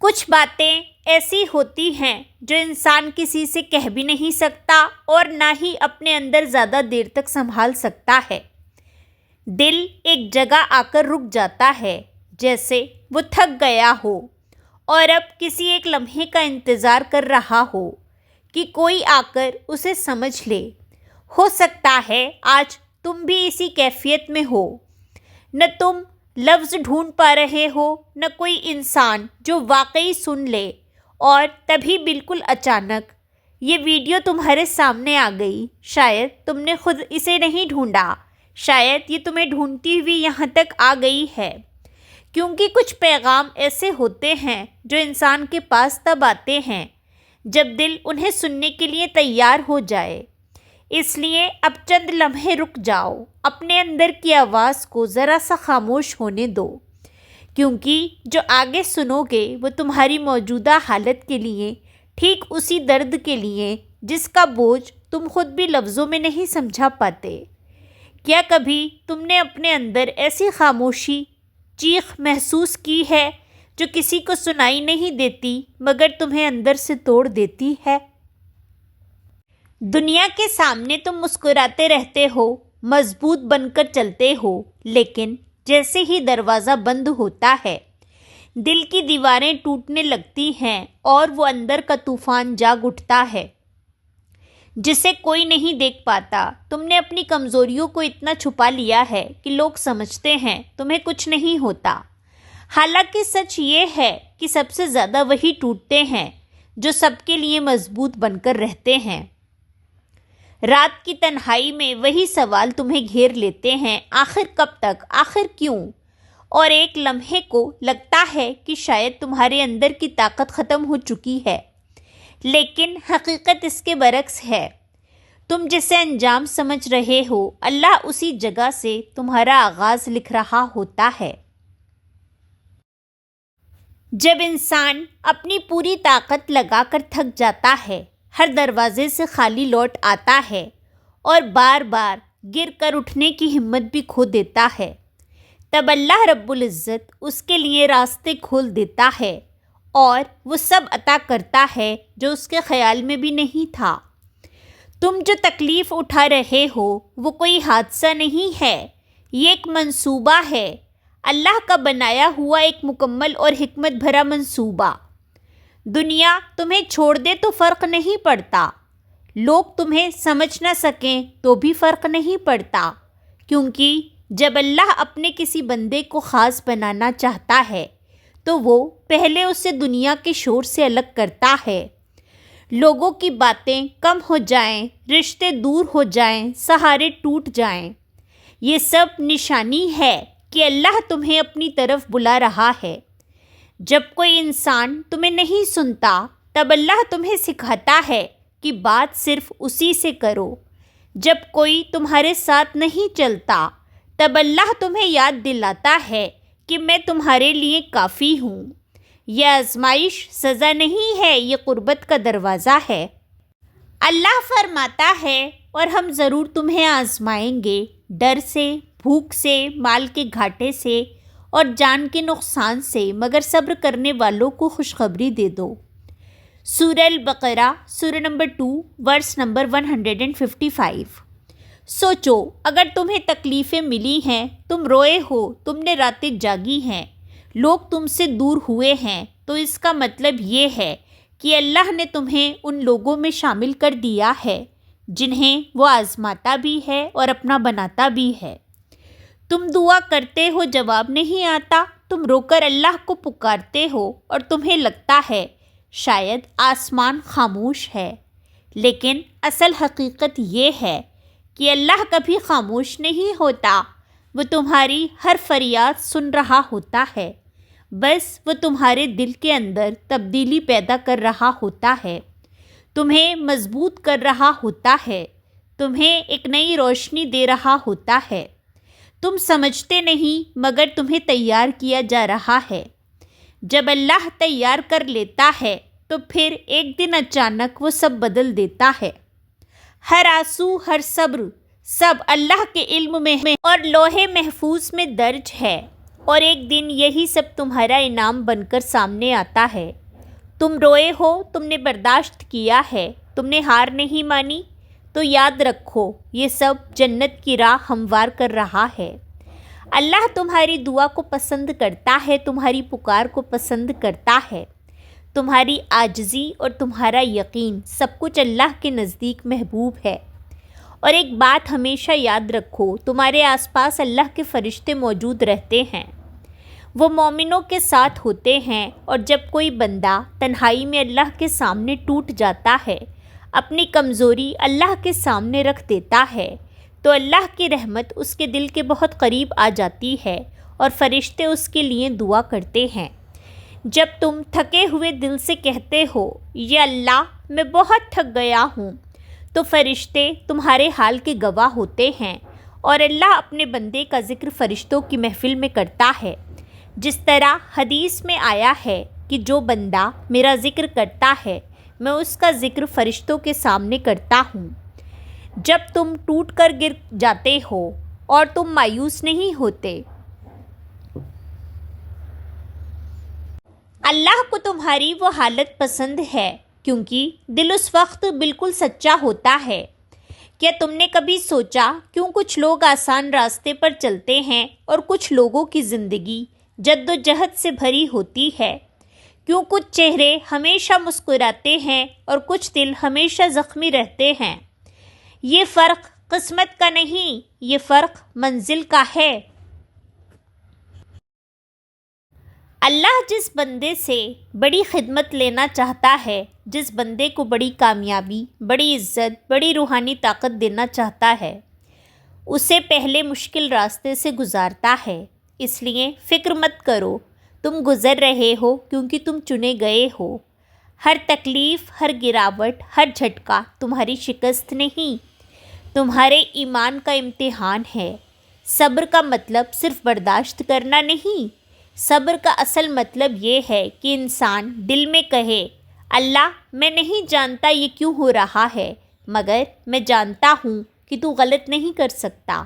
کچھ باتیں ایسی ہوتی ہیں جو انسان کسی سے کہہ بھی نہیں سکتا اور نہ ہی اپنے اندر زیادہ دیر تک سنبھال سکتا ہے۔ دل ایک جگہ آ کر رک جاتا ہے، جیسے وہ تھک گیا ہو اور اب کسی ایک لمحے کا انتظار کر رہا ہو کہ کوئی آ کر اسے سمجھ لے۔ ہو سکتا ہے آج تم بھی اسی کیفیت میں ہو، نہ تم لفظ ڈھونڈ پا رہے ہو، نہ کوئی انسان جو واقعی سن لے، اور تبھی بالکل اچانک یہ ویڈیو تمہارے سامنے آ گئی۔ شاید تم نے خود اسے نہیں ڈھونڈا، شاید یہ تمہیں ڈھونڈتی ہوئی یہاں تک آ گئی ہے، کیونکہ کچھ پیغام ایسے ہوتے ہیں جو انسان کے پاس تب آتے ہیں جب دل انہیں سننے کے لیے تیار ہو جائے۔ اس لیے اب چند لمحے رک جاؤ، اپنے اندر کی آواز کو ذرا سا خاموش ہونے دو، کیونکہ جو آگے سنو گے وہ تمہاری موجودہ حالت کے لیے ٹھیک اسی درد کے لیے جس کا بوجھ تم خود بھی لفظوں میں نہیں سمجھا پاتے۔ کیا کبھی تم نے اپنے اندر ایسی خاموشی، چیخ محسوس کی ہے جو کسی کو سنائی نہیں دیتی مگر تمہیں اندر سے توڑ دیتی ہے؟ دنیا کے سامنے تم مسکراتے رہتے ہو، مضبوط بن کر چلتے ہو، لیکن جیسے ہی دروازہ بند ہوتا ہے دل کی دیواریں ٹوٹنے لگتی ہیں اور وہ اندر کا طوفان جاگ اٹھتا ہے جسے کوئی نہیں دیکھ پاتا۔ تم نے اپنی کمزوریوں کو اتنا چھپا لیا ہے کہ لوگ سمجھتے ہیں تمہیں کچھ نہیں ہوتا، حالانکہ سچ یہ ہے کہ سب سے زیادہ وہی ٹوٹتے ہیں جو سب کے لیے مضبوط بن کر رہتے ہیں۔ رات کی تنہائی میں وہی سوال تمہیں گھیر لیتے ہیں، آخر کب تک، آخر کیوں؟ اور ایک لمحے کو لگتا ہے کہ شاید تمہارے اندر کی طاقت ختم ہو چکی ہے، لیکن حقیقت اس کے برعکس ہے۔ تم جسے انجام سمجھ رہے ہو، اللہ اسی جگہ سے تمہارا آغاز لکھ رہا ہوتا ہے۔ جب انسان اپنی پوری طاقت لگا کر تھک جاتا ہے، ہر دروازے سے خالی لوٹ آتا ہے اور بار بار گر کر اٹھنے کی ہمت بھی کھو دیتا ہے، تب اللہ رب العزت اس کے لیے راستے کھول دیتا ہے اور وہ سب عطا کرتا ہے جو اس کے خیال میں بھی نہیں تھا۔ تم جو تکلیف اٹھا رہے ہو وہ کوئی حادثہ نہیں ہے، یہ ایک منصوبہ ہے، اللہ کا بنایا ہوا ایک مکمل اور حکمت بھرا منصوبہ۔ دنیا تمہیں چھوڑ دے تو فرق نہیں پڑتا، لوگ تمہیں سمجھ نہ سکیں تو بھی فرق نہیں پڑتا، کیونکہ جب اللہ اپنے کسی بندے کو خاص بنانا چاہتا ہے تو وہ پہلے اسے دنیا کے شور سے الگ کرتا ہے۔ لوگوں کی باتیں کم ہو جائیں، رشتے دور ہو جائیں، سہارے ٹوٹ جائیں، یہ سب نشانی ہے کہ اللہ تمہیں اپنی طرف بلا رہا ہے۔ جب کوئی انسان تمہیں نہیں سنتا تب اللہ تمہیں سکھاتا ہے کہ بات صرف اسی سے کرو۔ جب کوئی تمہارے ساتھ نہیں چلتا تب اللہ تمہیں یاد دلاتا ہے کہ میں تمہارے لیے کافی ہوں۔ یہ آزمائش سزا نہیں ہے، یہ قربت کا دروازہ ہے۔ اللہ فرماتا ہے اور ہم ضرور تمہیں آزمائیں گے، ڈر سے، بھوک سے، مال کے گھاٹے سے اور جان کے نقصان سے، مگر صبر کرنے والوں کو خوشخبری دے دو۔ سورہ البقرہ، سورہ نمبر 2، ورس نمبر 155۔ سوچو، اگر تمہیں تکلیفیں ملی ہیں، تم روئے ہو، تم نے راتیں جاگی ہیں، لوگ تم سے دور ہوئے ہیں، تو اس کا مطلب یہ ہے کہ اللہ نے تمہیں ان لوگوں میں شامل کر دیا ہے جنہیں وہ آزماتا بھی ہے اور اپنا بناتا بھی ہے۔ تم دعا کرتے ہو، جواب نہیں آتا، تم رو کر اللہ کو پکارتے ہو اور تمہیں لگتا ہے شاید آسمان خاموش ہے، لیکن اصل حقیقت یہ ہے کہ اللہ کبھی خاموش نہیں ہوتا، وہ تمہاری ہر فریاد سن رہا ہوتا ہے، بس وہ تمہارے دل کے اندر تبدیلی پیدا کر رہا ہوتا ہے، تمہیں مضبوط کر رہا ہوتا ہے، تمہیں ایک نئی روشنی دے رہا ہوتا ہے۔ تم سمجھتے نہیں مگر تمہیں تیار کیا جا رہا ہے۔ جب اللہ تیار کر لیتا ہے تو پھر ایک دن اچانک وہ سب بدل دیتا ہے۔ ہر آنسو، ہر صبر، سب اللہ کے علم میں اور لوح محفوظ میں درج ہے۔ اور ایک دن یہی سب تمہارا انعام بن کر سامنے آتا ہے۔ تم روئے ہو، تم نے برداشت کیا ہے، تم نے ہار نہیں مانی، تو یاد رکھو یہ سب جنت کی راہ ہموار کر رہا ہے۔ اللہ تمہاری دعا کو پسند کرتا ہے، تمہاری پکار کو پسند کرتا ہے۔ تمہاری عاجزی اور تمہارا یقین سب کچھ اللہ کے نزدیک محبوب ہے۔ اور ایک بات ہمیشہ یاد رکھو، تمہارے آس پاس اللہ کے فرشتے موجود رہتے ہیں، وہ مومنوں کے ساتھ ہوتے ہیں، اور جب کوئی بندہ تنہائی میں اللہ کے سامنے ٹوٹ جاتا ہے، اپنی کمزوری اللہ کے سامنے رکھ دیتا ہے، تو اللہ کی رحمت اس کے دل کے بہت قریب آ جاتی ہے اور فرشتے اس کے لیے دعا کرتے ہیں۔ جب تم تھکے ہوئے دل سے کہتے ہو یا اللہ میں بہت تھک گیا ہوں، تو فرشتے تمہارے حال کے گواہ ہوتے ہیں، اور اللہ اپنے بندے کا ذکر فرشتوں کی محفل میں کرتا ہے۔ جس طرح حدیث میں آیا ہے کہ جو بندہ میرا ذکر کرتا ہے میں اس کا ذکر فرشتوں کے سامنے کرتا ہوں۔ جب تم ٹوٹ کر گر جاتے ہو اور تم مایوس نہیں ہوتے، اللہ کو تمہاری وہ حالت پسند ہے، کیونکہ دل اس وقت بالکل سچا ہوتا ہے۔ کیا تم نے کبھی سوچا کیوں کچھ لوگ آسان راستے پر چلتے ہیں اور کچھ لوگوں کی زندگی جد و جہد سے بھری ہوتی ہے؟ کیوں کچھ چہرے ہمیشہ مسکراتے ہیں اور کچھ دل ہمیشہ زخمی رہتے ہیں؟ یہ فرق قسمت کا نہیں، یہ فرق منزل کا ہے۔ اللہ جس بندے سے بڑی خدمت لینا چاہتا ہے، جس بندے کو بڑی کامیابی، بڑی عزت، بڑی روحانی طاقت دینا چاہتا ہے، اسے پہلے مشکل راستے سے گزارتا ہے۔ اس لیے فکر مت کرو، تم گزر رہے ہو کیونکہ تم چنے گئے ہو۔ ہر تکلیف، ہر گراوٹ، ہر جھٹکا تمہاری شکست نہیں، تمہارے ایمان کا امتحان ہے۔ صبر کا مطلب صرف برداشت کرنا نہیں، صبر کا اصل مطلب یہ ہے کہ انسان دل میں کہے، اللہ میں نہیں جانتا یہ کیوں ہو رہا ہے، مگر میں جانتا ہوں کہ تو غلط نہیں کر سکتا۔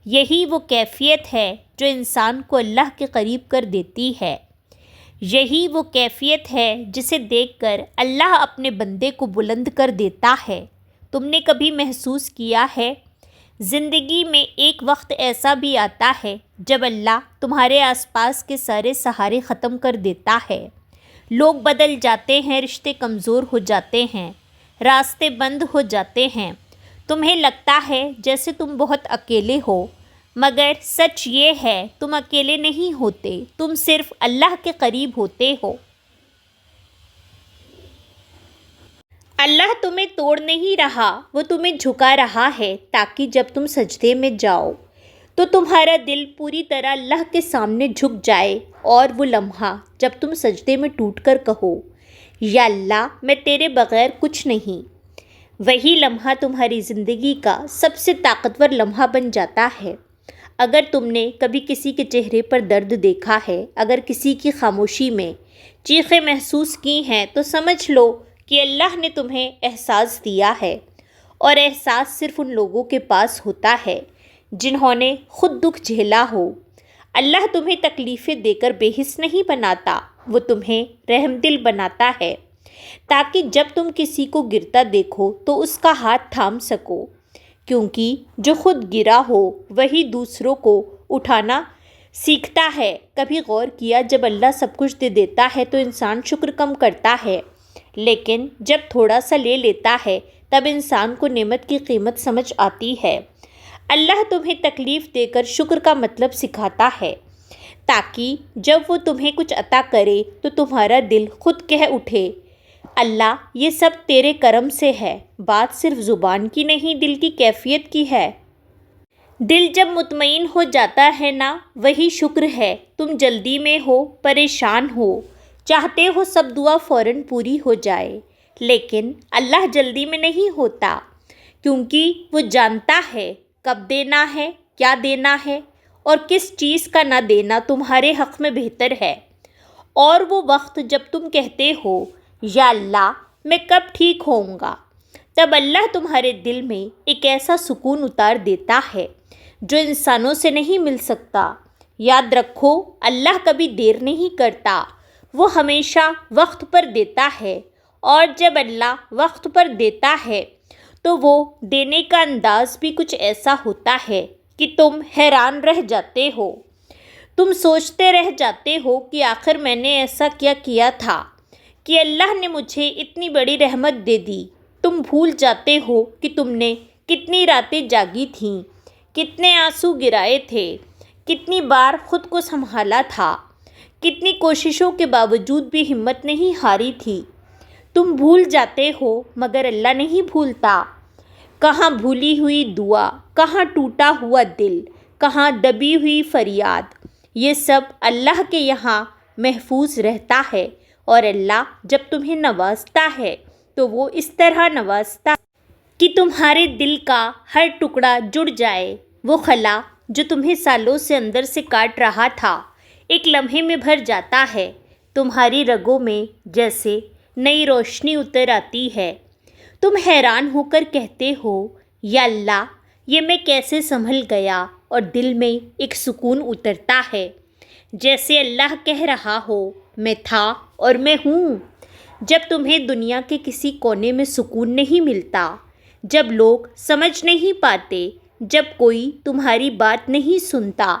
یہی وہ کیفیت ہے جو انسان کو اللہ کے قریب کر دیتی ہے۔ یہی وہ کیفیت ہے جسے دیکھ کر اللہ اپنے بندے کو بلند کر دیتا ہے۔ تم نے کبھی محسوس کیا ہے، زندگی میں ایک وقت ایسا بھی آتا ہے جب اللہ تمہارے آس پاس کے سارے سہارے ختم کر دیتا ہے۔ لوگ بدل جاتے ہیں، رشتے کمزور ہو جاتے ہیں، راستے بند ہو جاتے ہیں، تمہیں لگتا ہے جیسے تم بہت اکیلے ہو، مگر سچ یہ ہے تم اکیلے نہیں ہوتے، تم صرف اللہ کے قریب ہوتے ہو۔ اللہ تمہیں توڑ نہیں رہا، وہ تمہیں جھکا رہا ہے تاکہ جب تم سجدے میں جاؤ تو تمہارا دل پوری طرح اللہ کے سامنے جھک جائے، اور وہ لمحہ جب تم سجدے میں ٹوٹ کر کہو، یا اللہ میں تیرے بغیر کچھ نہیں، وہی لمحہ تمہاری زندگی کا سب سے طاقتور لمحہ بن جاتا ہے۔ اگر تم نے کبھی کسی کے چہرے پر درد دیکھا ہے، اگر کسی کی خاموشی میں چیخیں محسوس کی ہیں، تو سمجھ لو کہ اللہ نے تمہیں احساس دیا ہے، اور احساس صرف ان لوگوں کے پاس ہوتا ہے جنہوں نے خود دکھ جھیلا ہو۔ اللہ تمہیں تکلیفیں دے کر بے حس نہیں بناتا، وہ تمہیں رحم دل بناتا ہے، تاکہ جب تم کسی کو گرتا دیکھو تو اس کا ہاتھ تھام سکو، کیونکہ جو خود گرا ہو وہی دوسروں کو اٹھانا سیکھتا ہے۔ کبھی غور کیا، جب اللہ سب کچھ دے دیتا ہے تو انسان شکر کم کرتا ہے، لیکن جب تھوڑا سا لے لیتا ہے تب انسان کو نعمت کی قیمت سمجھ آتی ہے۔ اللہ تمہیں تکلیف دے کر شکر کا مطلب سکھاتا ہے، تاکہ جب وہ تمہیں کچھ عطا کرے تو تمہارا دل خود کہہ اٹھے، اللہ یہ سب تیرے کرم سے ہے۔ بات صرف زبان کی نہیں، دل کی کیفیت کی ہے۔ دل جب مطمئن ہو جاتا ہے نا، وہی شکر ہے۔ تم جلدی میں ہو، پریشان ہو، چاہتے ہو سب دعا فوراً پوری ہو جائے، لیکن اللہ جلدی میں نہیں ہوتا، کیونکہ وہ جانتا ہے کب دینا ہے، کیا دینا ہے، اور کس چیز کا نہ دینا تمہارے حق میں بہتر ہے۔ اور وہ وقت جب تم کہتے ہو، یا اللہ میں کب ٹھیک ہوں گا، تب اللہ تمہارے دل میں ایک ایسا سکون اتار دیتا ہے جو انسانوں سے نہیں مل سکتا۔ یاد رکھو اللہ کبھی دیر نہیں کرتا، وہ ہمیشہ وقت پر دیتا ہے، اور جب اللہ وقت پر دیتا ہے تو وہ دینے کا انداز بھی کچھ ایسا ہوتا ہے کہ تم حیران رہ جاتے ہو۔ تم سوچتے رہ جاتے ہو کہ آخر میں نے ایسا کیا کیا تھا کہ اللہ نے مجھے اتنی بڑی رحمت دے دی۔ تم بھول جاتے ہو کہ تم نے کتنی راتیں جاگی تھیں، کتنے آنسو گرائے تھے، کتنی بار خود کو سنبھالا تھا، کتنی کوششوں کے باوجود بھی ہمت نہیں ہاری تھی۔ تم بھول جاتے ہو مگر اللہ نہیں بھولتا۔ کہاں بھولی ہوئی دعا، کہاں ٹوٹا ہوا دل، کہاں دبی ہوئی فریاد، یہ سب اللہ کے یہاں محفوظ رہتا ہے، اور اللہ جب تمہیں نوازتا ہے تو وہ اس طرح نوازتا ہے کہ تمہارے دل کا ہر ٹکڑا جڑ جائے۔ وہ خلا جو تمہیں سالوں سے اندر سے کاٹ رہا تھا ایک لمحے میں بھر جاتا ہے۔ تمہاری رگوں میں جیسے نئی روشنی اتر آتی ہے۔ تم حیران ہو کر کہتے ہو یا اللہ یہ میں کیسے سنبھل گیا، اور دل میں ایک سکون اترتا ہے، جیسے اللہ کہہ رہا ہو میں تھا اور میں ہوں۔ جب تمہیں دنیا کے کسی کونے میں سکون نہیں ملتا، جب لوگ سمجھ نہیں پاتے، جب کوئی تمہاری بات نہیں سنتا،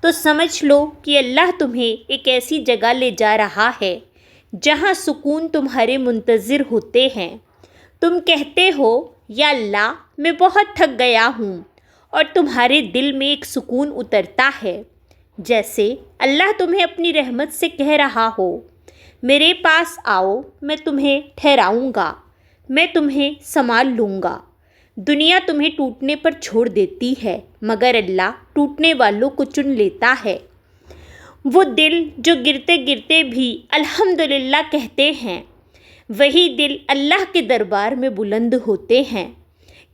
تو سمجھ لو کہ اللہ تمہیں ایک ایسی جگہ لے جا رہا ہے جہاں سکون تمہارے منتظر ہوتے ہیں۔ تم کہتے ہو یا اللہ میں بہت تھک گیا ہوں، اور تمہارے دل میں ایک سکون اترتا ہے، جیسے اللہ تمہیں اپنی رحمت سے کہہ رہا ہو میرے پاس آؤ، میں تمہیں ٹھہراؤں گا، میں تمہیں سنبھال لوں گا۔ دنیا تمہیں ٹوٹنے پر چھوڑ دیتی ہے مگر اللہ ٹوٹنے والوں کو چن لیتا ہے۔ وہ دل جو گرتے گرتے بھی الحمدللہ کہتے ہیں، وہی دل اللہ کے دربار میں بلند ہوتے ہیں۔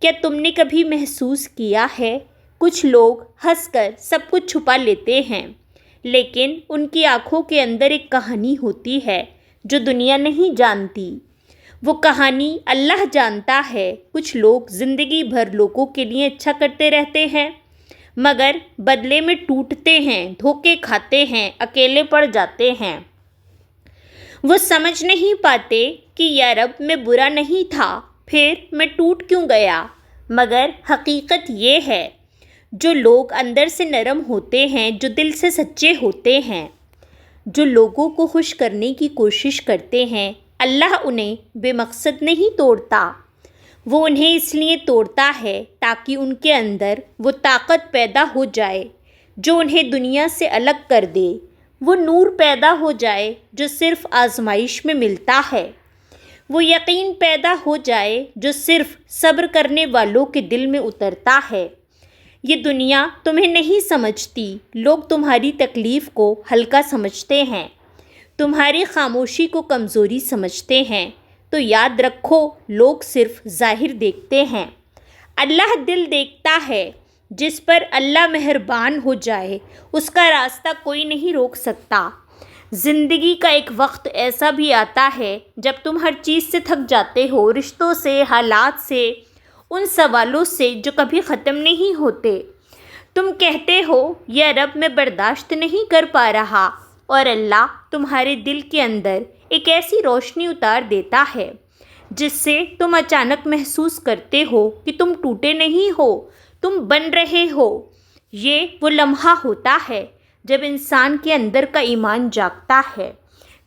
کیا تم نے کبھی محسوس کیا ہے کچھ لوگ ہنس کر سب کچھ چھپا لیتے ہیں، لیکن ان کی آنکھوں کے اندر ایک کہانی ہوتی ہے جو دنیا نہیں جانتی۔ وہ کہانی اللہ جانتا ہے۔ کچھ لوگ زندگی بھر لوگوں کے لیے اچھا کرتے رہتے ہیں مگر بدلے میں ٹوٹتے ہیں، دھوکے کھاتے ہیں، اکیلے پڑ جاتے ہیں۔ وہ سمجھ نہیں پاتے کہ یا رب میں برا نہیں تھا، پھر میں ٹوٹ کیوں گیا؟ مگر حقیقت یہ ہے جو لوگ اندر سے نرم ہوتے ہیں، جو دل سے سچے ہوتے ہیں، جو لوگوں کو خوش کرنے کی کوشش کرتے ہیں، اللہ انہیں بے مقصد نہیں توڑتا، وہ انہیں اس لیے توڑتا ہے تاکہ ان کے اندر وہ طاقت پیدا ہو جائے جو انہیں دنیا سے الگ کر دے، وہ نور پیدا ہو جائے جو صرف آزمائش میں ملتا ہے، وہ یقین پیدا ہو جائے جو صرف صبر کرنے والوں کے دل میں اترتا ہے۔ یہ دنیا تمہیں نہیں سمجھتی، لوگ تمہاری تکلیف کو ہلکا سمجھتے ہیں، تمہاری خاموشی کو کمزوری سمجھتے ہیں، تو یاد رکھو لوگ صرف ظاہر دیکھتے ہیں، اللہ دل دیکھتا ہے۔ جس پر اللہ مہربان ہو جائے اس کا راستہ کوئی نہیں روک سکتا۔ زندگی کا ایک وقت ایسا بھی آتا ہے جب تم ہر چیز سے تھک جاتے ہو، رشتوں سے، حالات سے، ان سوالوں سے جو کبھی ختم نہیں ہوتے۔ تم کہتے ہو یا رب میں برداشت نہیں کر پا رہا، اور اللہ تمہارے دل کے اندر ایک ایسی روشنی اتار دیتا ہے جس سے تم اچانک محسوس کرتے ہو کہ تم ٹوٹے نہیں ہو، تم بن رہے ہو۔ یہ وہ لمحہ ہوتا ہے جب انسان کے اندر کا ایمان جاگتا ہے،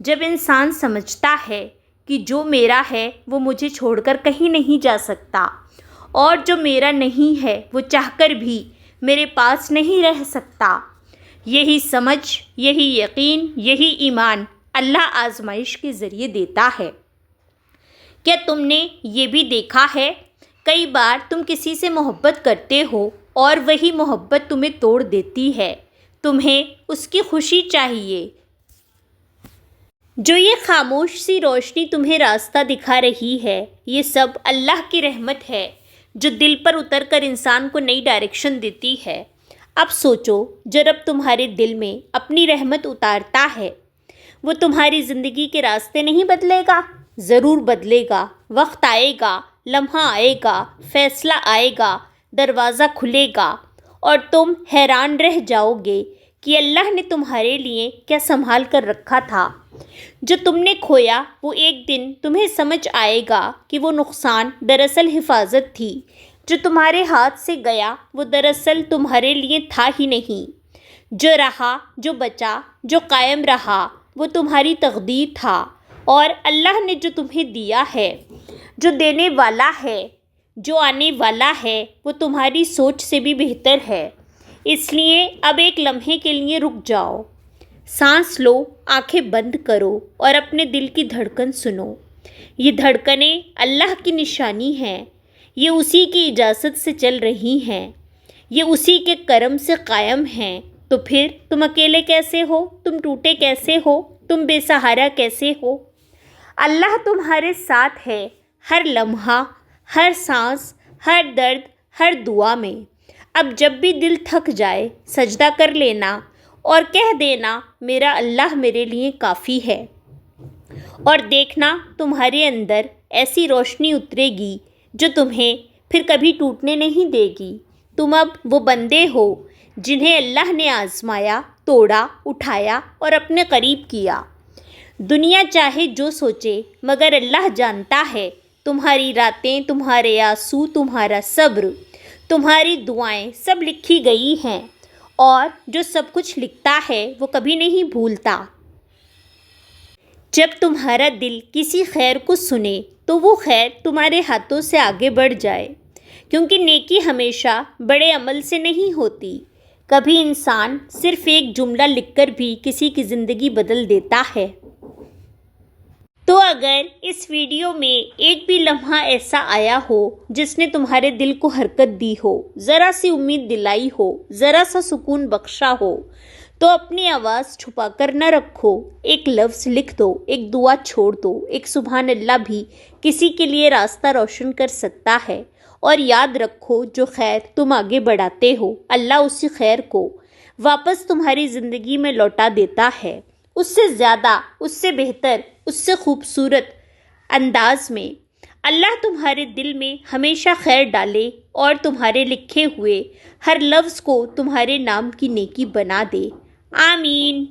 جب انسان سمجھتا ہے کہ جو میرا ہے وہ مجھے چھوڑ کر کہیں نہیں جا سکتا، اور جو میرا نہیں ہے وہ چاہ کر بھی میرے پاس نہیں رہ سکتا۔ یہی سمجھ، یہی یقین، یہی ایمان اللہ آزمائش کے ذریعے دیتا ہے۔ کیا تم نے یہ بھی دیکھا ہے کئی بار تم کسی سے محبت کرتے ہو اور وہی محبت تمہیں توڑ دیتی ہے، تمہیں اس کی خوشی چاہیے۔ جو یہ خاموش سی روشنی تمہیں راستہ دکھا رہی ہے، یہ سب اللہ کی رحمت ہے جو دل پر اتر کر انسان کو نئی ڈائریکشن دیتی ہے۔ اب سوچو جو رب تمہارے دل میں اپنی رحمت اتارتا ہے وہ تمہاری زندگی کے راستے نہیں بدلے گا؟ ضرور بدلے گا۔ وقت آئے گا، لمحہ آئے گا، فیصلہ آئے گا، دروازہ کھلے گا، اور تم حیران رہ جاؤ گے کہ اللہ نے تمہارے لیے کیا سنبھال کر رکھا تھا۔ جو تم نے کھویا وہ ایک دن تمہیں سمجھ آئے گا کہ وہ نقصان دراصل حفاظت تھی۔ جو تمہارے ہاتھ سے گیا وہ دراصل تمہارے لیے تھا ہی نہیں۔ جو رہا، جو بچا، جو قائم رہا وہ تمہاری تقدیر تھا، اور اللہ نے جو تمہیں دیا ہے، جو دینے والا ہے، جو آنے والا ہے، وہ تمہاری سوچ سے بھی بہتر ہے۔ اس لیے اب ایک لمحے کے لیے رک جاؤ، سانس لو، آنکھیں بند کرو اور اپنے دل کی دھڑکن سنو۔ یہ دھڑکنیں اللہ کی نشانی ہیں، یہ اسی کی اجازت سے چل رہی ہیں، یہ اسی کے کرم سے قائم ہیں۔ تو پھر تم اکیلے کیسے ہو؟ تم ٹوٹے کیسے ہو؟ تم بے سہارا کیسے ہو؟ اللہ تمہارے ساتھ ہے، ہر لمحہ، ہر سانس، ہر درد، ہر دعا میں۔ اب جب بھی دل تھک جائے سجدہ کر لینا اور کہہ دینا میرا اللہ میرے لیے کافی ہے، اور دیکھنا تمہارے اندر ایسی روشنی اترے گی جو تمہیں پھر کبھی ٹوٹنے نہیں دے گی۔ تم اب وہ بندے ہو جنہیں اللہ نے آزمایا، توڑا، اٹھایا اور اپنے قریب کیا۔ دنیا چاہے جو سوچے، مگر اللہ جانتا ہے تمہاری راتیں، تمہارے آنسو، تمہارا صبر، تمہاری دعائیں سب لکھی گئی ہیں، اور جو سب کچھ لکھتا ہے وہ کبھی نہیں بھولتا۔ جب تمہارا دل کسی خیر کو سنے تو وہ خیر تمہارے ہاتھوں سے آگے بڑھ جائے، کیونکہ نیکی ہمیشہ بڑے عمل سے نہیں ہوتی۔ کبھی انسان صرف ایک جملہ لکھ کر بھی کسی کی زندگی بدل دیتا ہے۔ تو اگر اس ویڈیو میں ایک بھی لمحہ ایسا آیا ہو جس نے تمہارے دل کو حرکت دی ہو، ذرا سی امید دلائی ہو، ذرا سا سکون بخشا ہو، تو اپنی آواز چھپا کر نہ رکھو، ایک لفظ لکھ دو، ایک دعا چھوڑ دو، ایک سبحان اللہ بھی کسی کے لیے راستہ روشن کر سکتا ہے۔ اور یاد رکھو جو خیر تم آگے بڑھاتے ہو، اللہ اسی خیر کو واپس تمہاری زندگی میں لوٹا دیتا ہے، اس سے زیادہ، اس سے بہتر، اس سے خوبصورت انداز میں۔ اللہ تمہارے دل میں ہمیشہ خیر ڈالے اور تمہارے لکھے ہوئے ہر لفظ کو تمہارے نام کی نیکی بنا دے۔ آمین۔